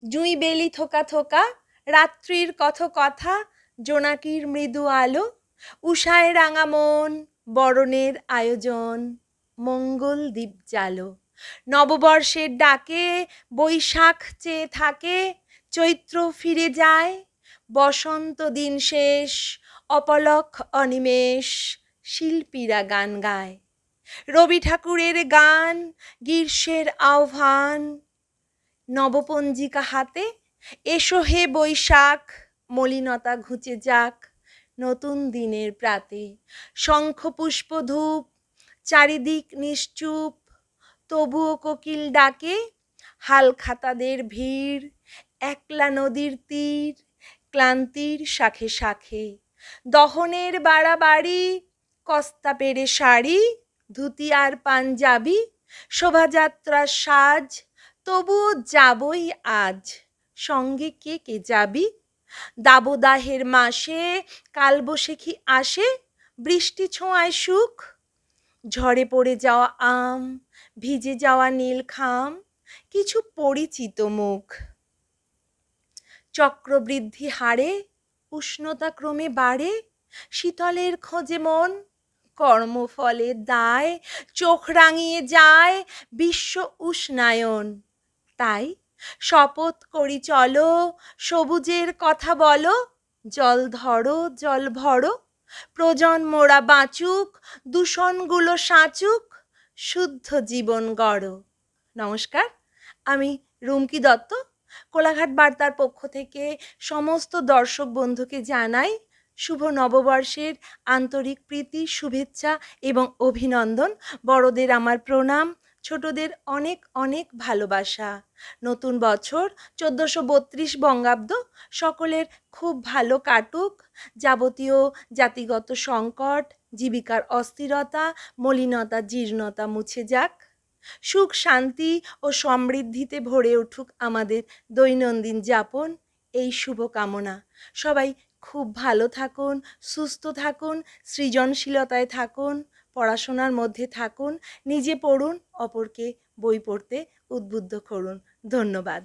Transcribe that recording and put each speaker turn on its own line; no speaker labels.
জুঁই বেলি থোকা থোকা, রাত্রির কথা, জোনাকির মৃদু আলো, উষায় রাঙা মন, বরণের আয়োজন, মঙ্গল দ্বীপ জালো। নববর্ষের ডাকে বৈশাখ চেয়ে থাকে, চৈত্র ফিরে যায়, বসন্ত দিন শেষ, অপলক অনিমেষ, শিল্পীরা গান গায়। রবি ঠাকুরের গান, গ্রীষ্মের আহ্বান, নবপঞ্জিকা হাতে, এসো হে বৈশাখ, মলিনতা ঘুচে যাক, নতুন দিনের প্রাতে। শঙ্খ পুষ্প ধূপ, চারিদিক নিশ্চুপ, তবুও কোকিল ডাকে, হালখাতাদের ভিড়, একলা নদীর তীর, ক্লান্তির শাখে শাখে। দহনের বাড়াবাড়ি, কস্তা পেরে শাড়ি, ধুতি আর পাঞ্জাবি, শোভাযাত্রার সাজ, তবুও যাবই আজ, সঙ্গে কে কে যাবি? দাবদাহের মাসে কালবৈশাখী আসে, বৃষ্টি ছোঁয়ায় সুখ, ঝড়ে পড়ে যাওয়া আম, ভিজে যাওয়া নীলখাম, কিছু পরিচিত মুখ। চক্রবৃদ্ধি হারে, উষ্ণতা ক্রমে বাড়ে, শীতলের খোঁজে মন, কর্মফলের দায়, চোখ রাঙিয়ে যায় বিশ্ব উষ্ণায়ন। তাই শপথ করি চলো, সবুজের কথা বলো, জল ধরো জল ভরো, প্রজন্মরা বাঁচুক, দূষণগুলো সাঁচুক, শুদ্ধ জীবন গড়ো। নমস্কার, আমি রুমকি দত্ত। কোলাঘাট বার্তার পক্ষ থেকে সমস্ত দর্শক বন্ধুকে জানাই শুভ নববর্ষের আন্তরিক প্রীতি, শুভেচ্ছা এবং অভিনন্দন। বড়দের আমার প্রণাম, ছোটদের অনেক অনেক ভালোবাসা। নতুন বছর 1432 বঙ্গাব্দ সকলের খুব ভালো কাটুক। যাবতীয় জাতিগত সংকট, জীবিকার অস্থিরতা, মলিনতা, জীর্ণতা মুছে যাক। সুখ, শান্তি ও সমৃদ্ধিতে ভরে উঠুক আমাদের দৈনন্দিন যাপন, এই শুভকামনা। সবাই খুব ভালো থাকুন, সুস্থ থাকুন, সৃজনশীলতায় থাকুন, পড়াশোনার মধ্যে থাকুন, নিজে পড়ুন, অপরকে বই পড়তে উদ্বুদ্ধ করুন। ধন্যবাদ।